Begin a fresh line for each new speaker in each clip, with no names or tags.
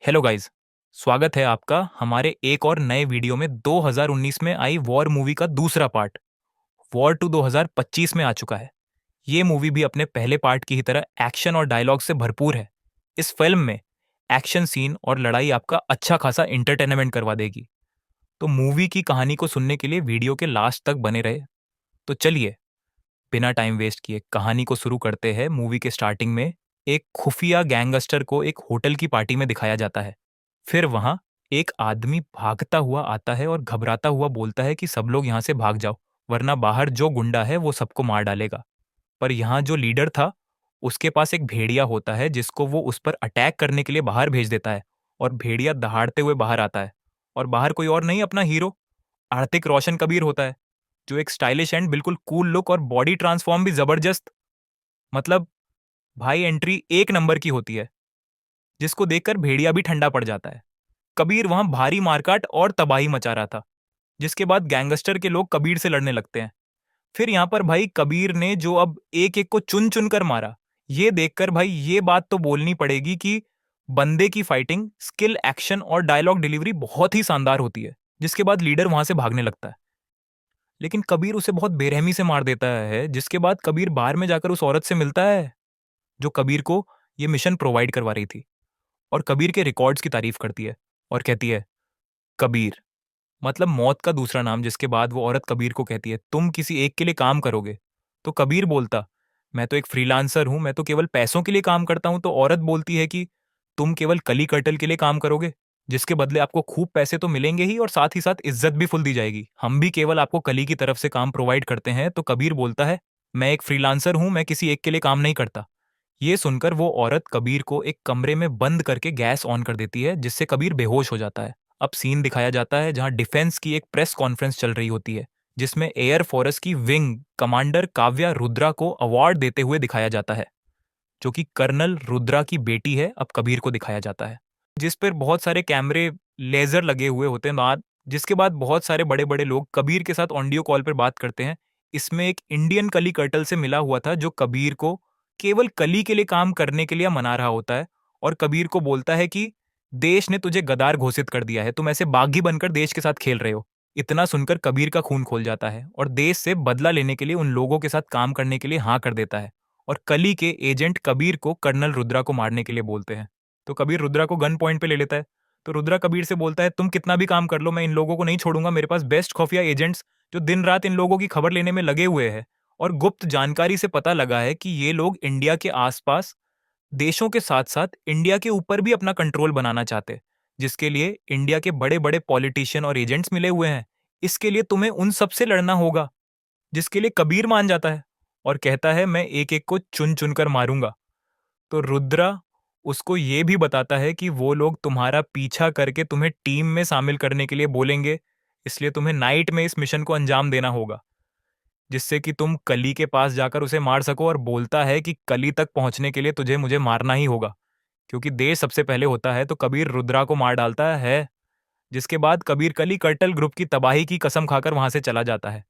Hello guys. स्वागत है आपका हमारे एक और नए वीडियो में। 2019 में आई वॉर मूवी का दूसरा पार्ट वॉर टू 2025 में आ चुका है। ये मूवी भी अपने पहले पार्ट की ही तरह एक्शन और डायलॉग से भरपूर है। इस फिल्म में एक्शन सीन और लड़ाई आपका अच्छा खासा इंटरटेनमेंट करवा देगी। तो मूवी की कहानी को सुनने के लिए वीडियो के लास्ट तक बने रहे। तो चलिए बिना टाइम वेस्ट किए कहानी को शुरू करते हैं। मूवी के स्टार्टिंग में एक खुफिया गैंगस्टर को एक होटल की पार्टी में दिखाया जाता है। फिर वहां एक आदमी भागता हुआ आता है और घबराता हुआ बोलता है कि सब लोग यहाँ से भाग जाओ, वरना बाहर जो गुंडा है वो सबको मार डालेगा। पर यहाँ जो लीडर था उसके पास एक भेड़िया होता है जिसको वो उस पर अटैक करने के लिए बाहर भेज देता है। और भेड़िया दहाड़ते हुए बाहर आता है। और बाहर कोई और नहीं, अपना हीरो आर्थिक रोशन कबीर होता है, जो एक स्टाइलिश एंड बिल्कुल कूल लुक और बॉडी ट्रांसफॉर्म भी जबरदस्त। मतलब भाई एंट्री एक नंबर की होती है, जिसको देखकर भेड़िया भी ठंडा पड़ जाता है। कबीर वहां भारी मारकाट और तबाही मचा रहा था, जिसके बाद गैंगस्टर के लोग कबीर से लड़ने लगते हैं। फिर यहां पर भाई कबीर ने जो अब एक एक को चुन चुन कर मारा, ये देखकर भाई ये बात तो बोलनी पड़ेगी कि बंदे की फाइटिंग स्किल, एक्शन और डायलॉग डिलीवरी बहुत ही शानदार होती है। जिसके बाद लीडर वहां से भागने लगता है, लेकिन कबीर उसे बहुत बेरहमी से मार देता है। जिसके बाद कबीर बाहर में जाकर उस औरत से मिलता है जो कबीर को ये मिशन प्रोवाइड करवा रही थी, और कबीर के रिकॉर्ड्स की तारीफ करती है और कहती है कबीर मतलब मौत का दूसरा नाम। जिसके बाद वो औरत कबीर को कहती है तुम किसी एक के लिए काम करोगे? तो कबीर बोलता मैं तो एक फ्रीलांसर हूं, मैं तो केवल पैसों के लिए काम करता हूं। तो औरत बोलती है कि तुम केवल कली कर्टल के लिए काम करोगे, जिसके बदले आपको खूब पैसे तो मिलेंगे ही और साथ ही साथ इज्जत भी फुल दी जाएगी। हम भी केवल आपको कली की तरफ से काम प्रोवाइड करते हैं। तो कबीर बोलता है मैं एक फ्रीलांसर हूं, मैं किसी एक के लिए काम नहीं करता। ये सुनकर वो औरत कबीर को एक कमरे में बंद करके गैस ऑन कर देती है, जिससे कबीर बेहोश हो जाता है। अब सीन दिखाया जाता है जहां डिफेंस की एक प्रेस कॉन्फ्रेंस चल रही होती है, जिसमें एयर फोर्स की विंग कमांडर काव्या रुद्रा को अवार्ड देते हुए दिखाया जाता है, जो कि कर्नल रुद्रा की बेटी है। अब कबीर को दिखाया जाता है, जिस पर बहुत सारे कैमरे लेजर लगे हुए होते हैं बाद। जिसके बाद बहुत सारे बड़े बड़े लोग कबीर के साथ ऑडियो कॉल पर बात करते हैं। इसमें एक इंडियन कली कर्टल से मिला हुआ था, जो कबीर को केवल कली के लिए काम करने के लिए मना रहा होता है। और कबीर को बोलता है कि देश ने तुझे गद्दार घोषित कर दिया है, तुम ऐसे बागी बनकर देश के साथ खेल रहे हो। इतना सुनकर कबीर का खून खोल जाता है और देश से बदला लेने के लिए उन लोगों के साथ काम करने के लिए हाँ कर देता है। और कली के एजेंट कबीर को कर्नल रुद्रा को मारने के लिए बोलते हैं। तो कबीर रुद्रा को गन पॉइंट पे ले लेता है। तो रुद्रा कबीर से बोलता है तुम कितना भी काम कर लो, मैं इन लोगों को नहीं छोड़ूंगा। मेरे पास बेस्ट खुफिया एजेंट्स जो दिन रात इन लोगों की खबर लेने में लगे हुए हैं, और गुप्त जानकारी से पता लगा है कि ये लोग इंडिया के आसपास देशों के साथ साथ इंडिया के ऊपर भी अपना कंट्रोल बनाना चाहते, जिसके लिए इंडिया के बड़े बड़े पॉलिटिशियन और एजेंट्स मिले हुए हैं। इसके लिए तुम्हें उन सबसे लड़ना होगा। जिसके लिए कबीर मान जाता है और कहता है मैं एक एक को चुन चुन कर मारूंगा। तो रुद्रा उसको ये भी बताता है कि वो लोग तुम्हारा पीछा करके तुम्हें टीम में शामिल करने के लिए बोलेंगे, इसलिए तुम्हें नाइट में इस मिशन को अंजाम देना होगा, जिससे कि तुम कली के पास जाकर उसे मार सको। और बोलता है कि कली तक पहुंचने के लिए तुझे मुझे मारना ही होगा, क्योंकि देश सबसे पहले होता है। तो कबीर रुद्रा को मार डालता है, जिसके बाद कबीर कली कर्टल ग्रुप की तबाही की कसम खाकर वहां से चला जाता है।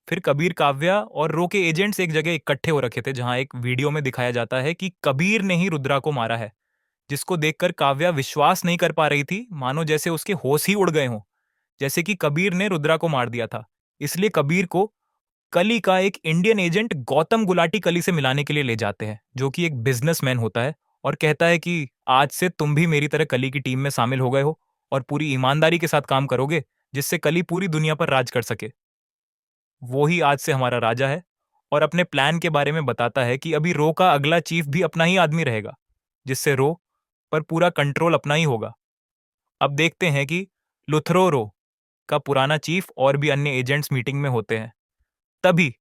फिर कबीर, काव्या और रो के एजेंट्स एक जगह इकट्ठे हो रखे थे, जहां एक वीडियो में दिखाया जाता है कि कबीर ने ही रुद्रा को मारा है। जिसको देखकर काव्या विश्वास नहीं कर पा रही थी, मानो जैसे उसके होश ही उड़ गए हों, जैसे कि कबीर ने रुद्रा को मार दिया था। इसलिए कबीर को कली का एक इंडियन एजेंट गौतम गुलाटी कली से मिलाने के लिए ले जाते हैं, जो कि एक बिजनेसमैन होता है, और कहता है कि आज से तुम भी मेरी तरह कली की टीम में शामिल हो गए हो और पूरी ईमानदारी के साथ काम करोगे, जिससे कली पूरी दुनिया पर राज कर सके। वो ही आज से हमारा राजा है। और अपने प्लान के बारे में बताता है कि अभी रो का अगला चीफ भी अपना ही आदमी रहेगा, जिससे रो पर पूरा कंट्रोल अपना ही होगा। अब देखते हैं कि लुथरो रो का पुराना चीफ और भी अन्य एजेंट्स मीटिंग में होते हैं। तभी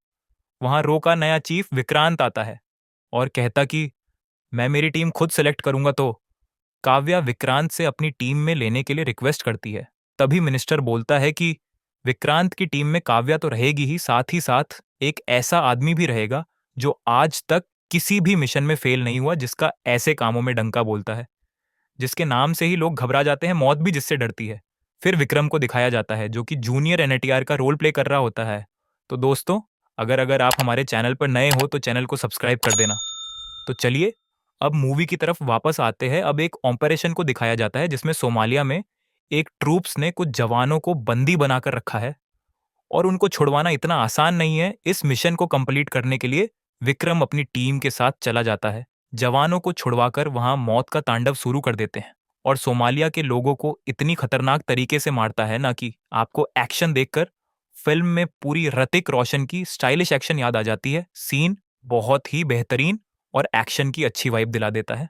वहां रो का नया चीफ विक्रांत आता है और कहता कि मैं मेरी टीम खुद सेलेक्ट करूंगा। तो काव्या विक्रांत से अपनी टीम में लेने के लिए रिक्वेस्ट करती है। तभी मिनिस्टर बोलता है कि विक्रांत की टीम में काव्या तो रहेगी ही साथ एक ऐसा आदमी भी रहेगा जो आज तक किसी भी मिशन में फेल नहीं हुआ, जिसका ऐसे कामों में डंका बोलता है, जिसके नाम से ही लोग घबरा जाते हैं, मौत भी जिससे डरती है। फिर विक्रम को दिखाया जाता है, जो कि जूनियर एनटीआर का रोल प्ले कर रहा होता है। तो दोस्तों, अगर अगर आप हमारे चैनल पर नए हो तो चैनल को सब्सक्राइब कर देना। तो चलिए अब मूवी की तरफ वापस आते हैं। अब एक ऑपरेशन को दिखाया जाता है जिसमें सोमालिया में एक ट्रूप्स ने कुछ जवानों को बंदी बनाकर रखा है और उनको छुड़वाना इतना आसान नहीं है। इस मिशन को कंप्लीट करने के लिए विक्रम अपनी टीम के साथ चला जाता है। जवानों को छुड़वाकर वहां मौत का तांडव शुरू कर देते हैं और सोमालिया के लोगों को इतनी खतरनाक तरीके से मारता है ना कि आपको एक्शन देखकर फिल्म में पूरी ऋतिक रोशन की स्टाइलिश एक्शन याद आ जाती है। सीन बहुत ही बेहतरीन और एक्शन की अच्छी वाइब दिला देता है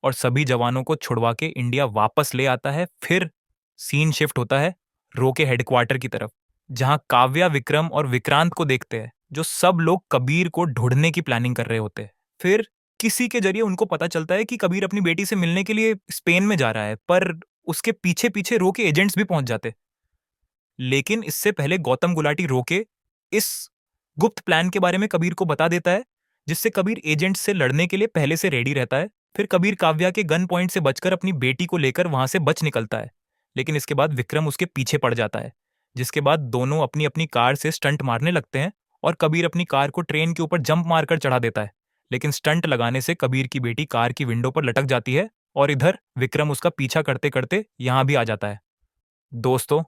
और सभी जवानों को छुड़वा के इंडिया वापस ले आता है। फिर सीन शिफ्ट होता है रो के हेडक्वार्टर की तरफ, जहां काव्या विक्रम और विक्रांत को देखते हैं, जो सब लोग कबीर को ढूंढने की प्लानिंग कर रहे होते हैं। फिर किसी के जरिए उनको पता चलता है कि कबीर अपनी बेटी से मिलने के लिए स्पेन में जा रहा है, पर उसके पीछे पीछे रो के एजेंट्स भी पहुंच जाते। लेकिन इससे पहले गौतम गुलाटी रो के इस गुप्त प्लान के बारे में कबीर को बता देता है, जिससे कबीर एजेंट से लड़ने के लिए पहले से रेडी रहता है। फिर कबीर काव्या के गन पॉइंट से बचकर अपनी बेटी को लेकर वहां से बच निकलता है, लेकिन इसके बाद विक्रम उसके पीछे पड़ जाता है, जिसके बाद दोनों अपनी अपनी कार से स्टंट मारने लगते हैं और कबीर अपनी कार को ट्रेन के ऊपर जंप मारकर चढ़ा देता है। लेकिन स्टंट लगाने से कबीर की बेटी कार की विंडो पर लटक जाती है और इधर विक्रम उसका पीछा करते करते यहां भी आ जाता है। दोस्तों,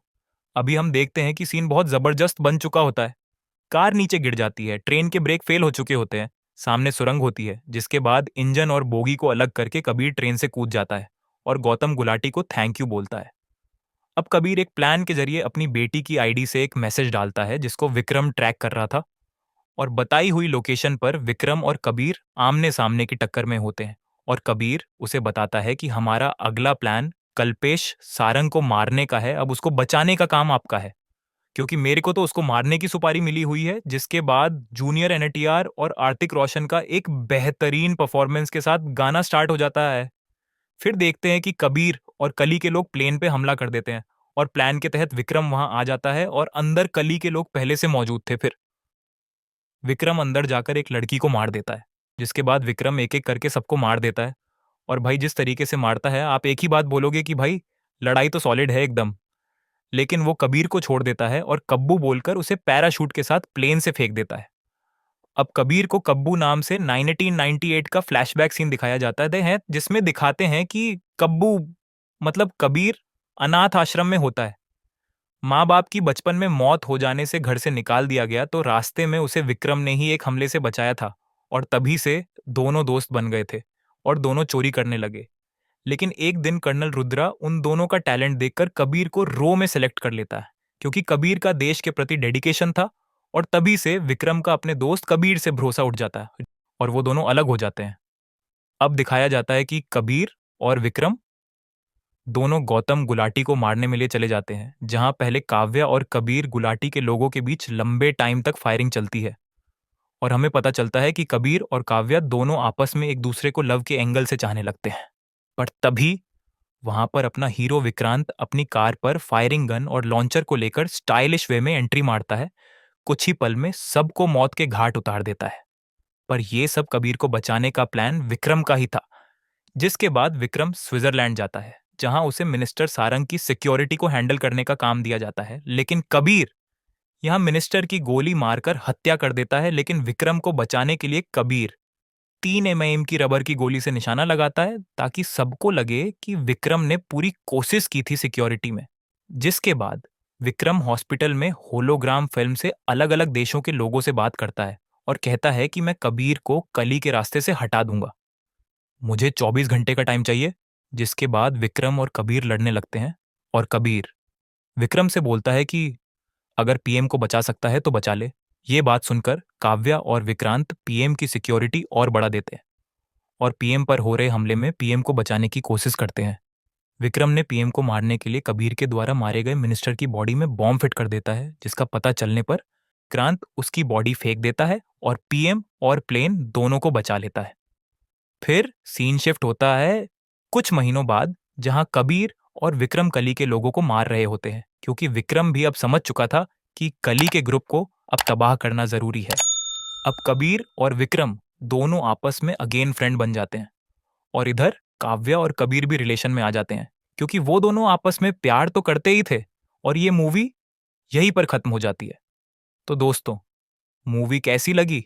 अभी हम देखते हैं कि सीन बहुत जबरदस्त बन चुका होता है। कार नीचे गिर जाती है, ट्रेन के ब्रेक फेल हो चुके होते हैं, सामने सुरंग होती है, जिसके बाद इंजन और बोगी को अलग करके कबीर ट्रेन से कूद जाता है और गौतम गुलाटी को थैंक यू बोलता है। अब कबीर एक प्लान के जरिए अपनी बेटी की आईडी से एक मैसेज डालता है जिसको विक्रम ट्रैक कर रहा था और बताई हुई लोकेशन पर विक्रम और कबीर आमने सामने की टक्कर में होते हैं और कबीर उसे बताता है कि हमारा अगला प्लान कल्पेश सारंग को मारने का है, अब उसको बचाने का काम आपका है, क्योंकि मेरे को तो उसको मारने की सुपारी मिली हुई है। जिसके बाद जूनियर एनटीआर और आर्तिक रोशन का एक बेहतरीन परफॉर्मेंस के साथ गाना स्टार्ट हो जाता है। फिर देखते हैं कि कबीर और कली के लोग प्लेन पे हमला कर देते हैं और प्लान के तहत विक्रम वहां आ जाता है और अंदर कली के लोग पहले से मौजूद थे। फिर विक्रम अंदर जाकर एक लड़की को मार देता है, जिसके बाद विक्रम एक एक करके सबको मार देता है। और भाई जिस तरीके से मारता है, आप एक ही बात बोलोगे कि भाई लड़ाई तो सॉलिड है एकदम। लेकिन वो कबीर को छोड़ देता है और कब्बू बोलकर उसे पैराशूट के साथ प्लेन से फेंक देता है। अब कबीर को कब्बू नाम से 1998 का फ्लैशबैक सीन दिखाया जाता है जिसमें दिखाते हैं कि कब्बू मतलब कबीर अनाथ आश्रम में होता है। माँ बाप की बचपन में मौत हो जाने से घर से निकाल दिया गया, तो रास्ते में उसे विक्रम ने ही एक हमले से बचाया था और तभी से दोनों दोस्त बन गए थे और दोनों चोरी करने लगे। लेकिन एक दिन कर्नल रुद्रा उन दोनों का टैलेंट देखकर कबीर को रो में सेलेक्ट कर लेता है, क्योंकि कबीर का देश के प्रति डेडिकेशन था और तभी से विक्रम का अपने दोस्त कबीर से भरोसा उठ जाता है और वो दोनों अलग हो जाते हैं। अब दिखाया जाता है कि कबीर और विक्रम दोनों गौतम गुलाटी को मारने में लिए चले जाते हैं, जहां पहले काव्या और कबीर गुलाटी के लोगों के बीच लंबे टाइम तक फायरिंग चलती है और हमें पता चलता है कि कबीर और काव्या दोनों आपस में एक दूसरे को लव के एंगल से चाहने लगते हैं। पर तभी वहां पर अपना हीरो विक्रांत अपनी कार पर फायरिंग गन और लॉन्चर को लेकर स्टाइलिश वे में एंट्री मारता है। कुछ ही पल में सबको मौत के घाट उतार देता है। पर यह सब कबीर को बचाने का प्लान विक्रम का ही था। जिसके बाद विक्रम स्विट्जरलैंड जाता है, जहां उसे मिनिस्टर सारंग की सिक्योरिटी को हैंडल करने का काम दिया जाता है। लेकिन कबीर यहां मिनिस्टर की गोली मारकर हत्या कर देता है। लेकिन विक्रम को बचाने के लिए कबीर 3 mm की रबर की गोली से निशाना लगाता है, ताकि सबको लगे कि विक्रम ने पूरी कोशिश की थी सिक्योरिटी में। जिसके बाद विक्रम हॉस्पिटल में होलोग्राम फिल्म से अलग अलग देशों के लोगों से बात करता है और कहता है कि मैं कबीर को कली के रास्ते से हटा दूंगा, मुझे 24 घंटे का टाइम चाहिए। जिसके बाद विक्रम और कबीर लड़ने लगते हैं और कबीर विक्रम से बोलता है कि अगर पीएम को बचा सकता है तो बचा ले। ये बात सुनकर काव्या और विक्रांत पीएम की सिक्योरिटी और बढ़ा देते हैं और पीएम पर हो रहे हमले में पीएम को बचाने की कोशिश करते हैं। विक्रम ने पीएम को मारने के लिए कबीर के द्वारा मारे गए मिनिस्टर की बॉडी में बॉम्ब फिट कर देता है, जिसका पता चलने पर विक्रांत उसकी बॉडी फेंक देता है और पीएम और प्लेन दोनों को बचा लेता है। फिर सीन शिफ्ट होता है कुछ महीनों बाद, जहां कबीर और विक्रम कली के लोगों को मार रहे होते हैं, क्योंकि विक्रम भी अब समझ चुका था कि कली के ग्रुप को अब तबाह करना जरूरी है। अब कबीर और विक्रम दोनों आपस में अगेन फ्रेंड बन जाते हैं और इधर काव्या और कबीर भी रिलेशन में आ जाते हैं, क्योंकि वो दोनों आपस में प्यार तो करते ही थे और ये मूवी यहीं पर खत्म हो जाती है। तो दोस्तों, मूवी कैसी लगी?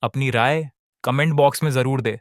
अपनी राय कमेंट बॉक्स में जरूर दे।